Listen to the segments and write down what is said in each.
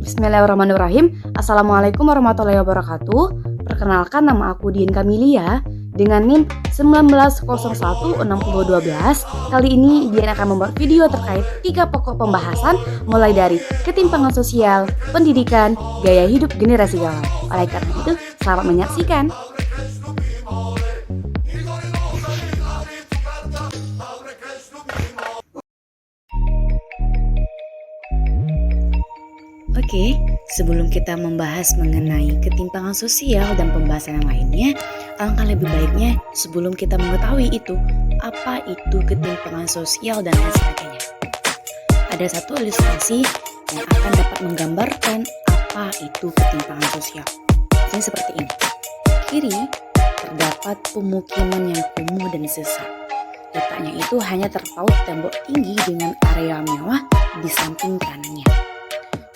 Bismillahirrahmanirrahim. Assalamualaikum warahmatullahi wabarakatuh. Perkenalkan, nama aku Dian Kamilia dengan NIM 19016012. Kali ini Dian akan membuat video terkait 3 pokok pembahasan mulai dari ketimpangan sosial, pendidikan, gaya hidup generasi galau. Oleh karena itu, selamat menyaksikan. Oke, sebelum kita membahas mengenai ketimpangan sosial dan pembahasan yang lainnya, alangkah lebih baiknya sebelum kita mengetahui itu, apa itu ketimpangan sosial dan lain sebagainya. Ada satu ilustrasi yang akan dapat menggambarkan apa itu ketimpangan sosial. Ini seperti ini. Kiri terdapat pemukiman yang kumuh dan sesak. Letaknya itu hanya terpaut tembok tinggi dengan area mewah di samping kanannya.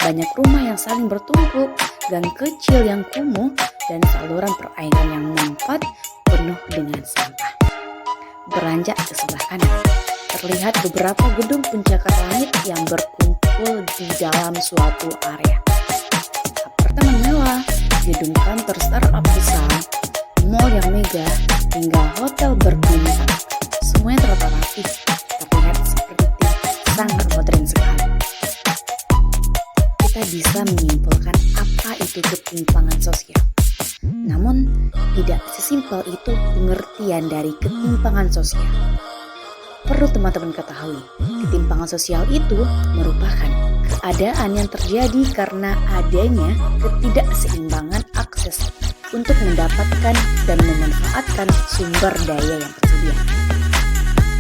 Banyak rumah yang saling bertumpuk, gang kecil yang kumuh, dan saluran perairan yang mampet penuh dengan sampah. Beranjak ke sebelah kanan, terlihat beberapa gedung pencakar langit yang berkumpul di dalam suatu area. Apartemen mewah, gedung kantor startup besar, mall yang megah, hingga hotel berbintang. Semuanya tertata rapi, terlihat seperti sangat modern sekali. Kita bisa menyimpulkan apa itu ketimpangan sosial. Namun, tidak sesimpel itu pengertian dari ketimpangan sosial. Perlu teman-teman ketahui, ketimpangan sosial itu merupakan keadaan yang terjadi karena adanya ketidakseimbangan akses untuk mendapatkan dan memanfaatkan sumber daya yang tersedia.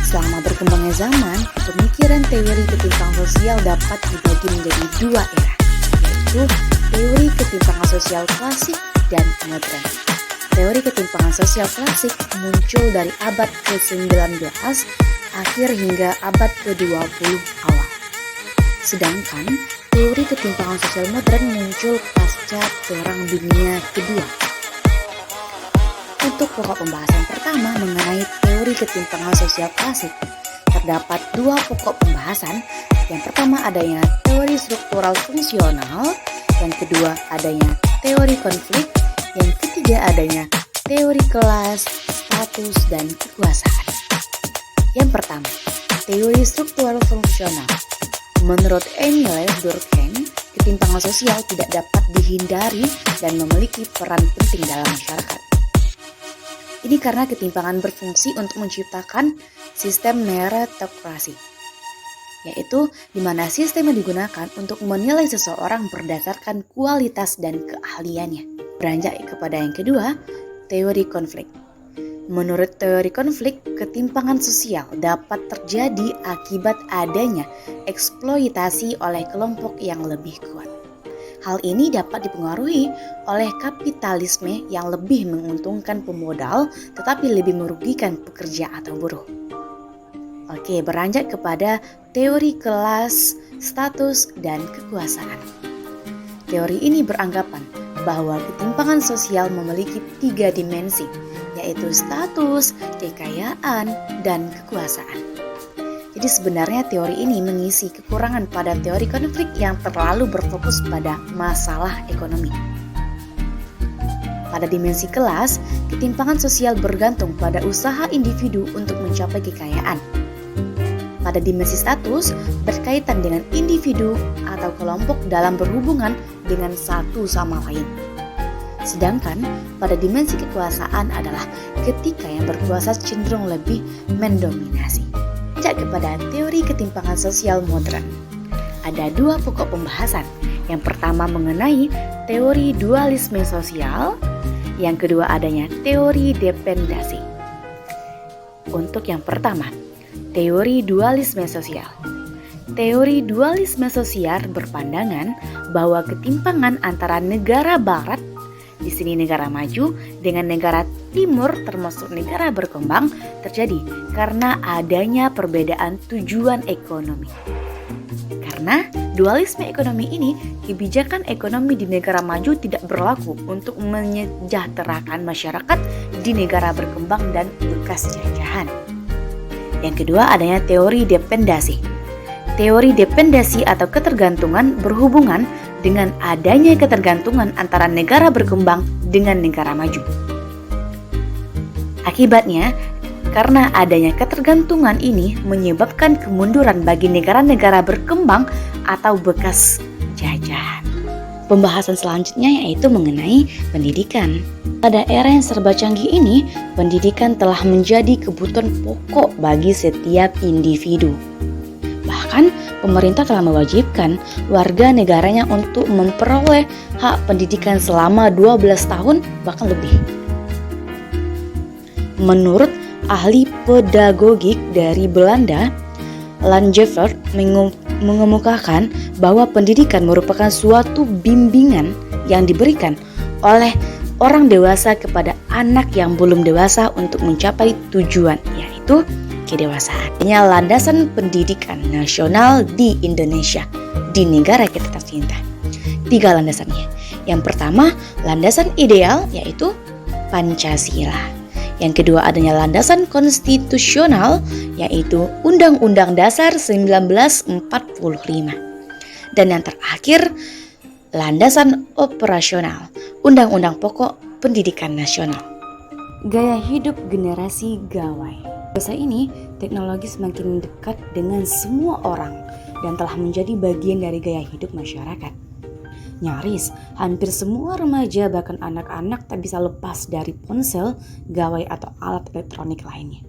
Selama berkembangnya zaman, pemikiran teori ketimpangan sosial dapat dibagi menjadi 2 era, yaitu teori ketimpangan sosial klasik dan modern. Teori ketimpangan sosial klasik muncul dari abad ke-19 akhir hingga abad ke-20 awal. Sedangkan teori ketimpangan sosial modern muncul pasca Perang Dunia Kedua. Untuk pokok pembahasan pertama mengenai teori ketimpangan sosial klasik, terdapat 2 pokok pembahasan. Yang pertama adanya teori struktural fungsional, yang kedua adanya teori konflik, yang ketiga adanya teori kelas, status, dan kekuasaan. Yang pertama, teori struktural fungsional. Menurut Emile Durkheim, ketimpangan sosial tidak dapat dihindari dan memiliki peran penting dalam masyarakat. Ini karena ketimpangan berfungsi untuk menciptakan sistem meritokrasi, yaitu di mana sistem yang digunakan untuk menilai seseorang berdasarkan kualitas dan keahliannya. Beranjak kepada yang kedua, teori konflik. Menurut teori konflik, ketimpangan sosial dapat terjadi akibat adanya eksploitasi oleh kelompok yang lebih kuat. Hal ini dapat dipengaruhi oleh kapitalisme yang lebih menguntungkan pemodal tetapi lebih merugikan pekerja atau buruh. Oke, beranjak kepada teori kelas, status, dan kekuasaan. Teori ini beranggapan bahwa ketimpangan sosial memiliki 3 dimensi, yaitu status, kekayaan, dan kekuasaan. Jadi sebenarnya teori ini mengisi kekurangan pada teori konflik yang terlalu berfokus pada masalah ekonomi. Pada dimensi kelas, ketimpangan sosial bergantung pada usaha individu untuk mencapai kekayaan. Pada dimensi status, berkaitan dengan individu atau kelompok dalam berhubungan dengan satu sama lain. Sedangkan pada dimensi kekuasaan adalah ketika yang berkuasa cenderung lebih mendominasi. Kepada teori ketimpangan sosial modern, ada 2 pokok pembahasan. Yang pertama mengenai teori dualisme sosial, yang kedua adanya teori dependensi. Untuk yang pertama, teori dualisme sosial. Teori dualisme sosial berpandangan bahwa ketimpangan antara negara barat, di sini negara maju, dengan negara timur termasuk negara berkembang terjadi karena adanya perbedaan tujuan ekonomi. Karena dualisme ekonomi ini, kebijakan ekonomi di negara maju tidak berlaku untuk menyejahterakan masyarakat di negara berkembang dan bekas jajahan. Yang kedua adanya teori dependensi. Teori dependensi atau ketergantungan berhubungan dengan adanya ketergantungan antara negara berkembang dengan negara maju. Akibatnya, karena adanya ketergantungan ini menyebabkan kemunduran bagi negara-negara berkembang atau bekas jajahan. Pembahasan selanjutnya yaitu mengenai pendidikan. Pada era yang serba canggih ini, pendidikan telah menjadi kebutuhan pokok bagi setiap individu. Bahkan, pemerintah telah mewajibkan warga negaranya untuk memperoleh hak pendidikan selama 12 tahun bahkan lebih. Menurut ahli pedagogik dari Belanda, Langeveld mengemukakan bahwa pendidikan merupakan suatu bimbingan yang diberikan oleh orang dewasa kepada anak yang belum dewasa untuk mencapai tujuan, yaitu kedewasaan. Ini landasan pendidikan nasional di Indonesia, di negara kita tercinta. 3 landasannya. Yang pertama, landasan ideal yaitu Pancasila. Yang kedua adanya landasan konstitusional yaitu Undang-Undang Dasar 1945. Dan yang terakhir landasan operasional Undang-Undang Pokok Pendidikan Nasional. Gaya hidup generasi gawai. Masa ini teknologi semakin dekat dengan semua orang dan telah menjadi bagian dari gaya hidup masyarakat. Nyaris hampir semua remaja bahkan anak-anak tak bisa lepas dari ponsel, gawai atau alat elektronik lainnya.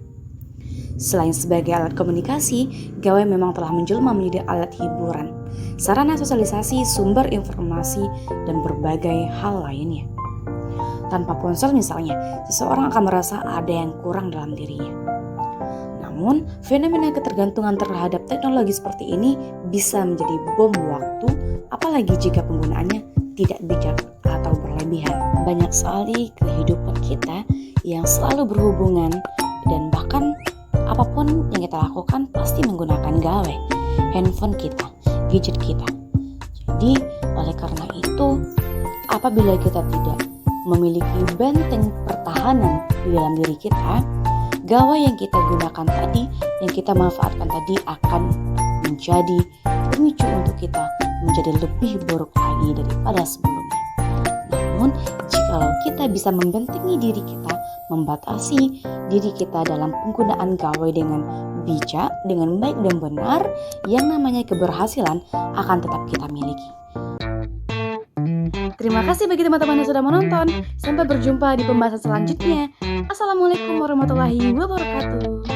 Selain sebagai alat komunikasi, gawai memang telah menjelma menjadi alat hiburan, sarana sosialisasi, sumber informasi, dan berbagai hal lainnya. Tanpa ponsel misalnya, seseorang akan merasa ada yang kurang dalam dirinya. Namun, fenomena ketergantungan terhadap teknologi seperti ini bisa menjadi bom waktu, apalagi jika penggunaannya tidak bijak atau berlebihan. Banyak sekali kehidupan kita yang selalu berhubungan dan bahkan apapun yang kita lakukan pasti menggunakan gawai, handphone kita, gadget kita. Jadi, oleh karena itu, apabila kita tidak memiliki benteng pertahanan di dalam diri kita, gawai yang kita gunakan tadi, yang kita manfaatkan tadi akan menjadi pemicu untuk kita menjadi lebih buruk lagi daripada sebelumnya. Namun, jika kita bisa membentengi diri kita, membatasi diri kita dalam penggunaan gawai dengan bijak, dengan baik dan benar, yang namanya keberhasilan akan tetap kita miliki. Terima kasih bagi teman-teman yang sudah menonton. Sampai berjumpa di pembahasan selanjutnya. Assalamualaikum warahmatullahi wabarakatuh.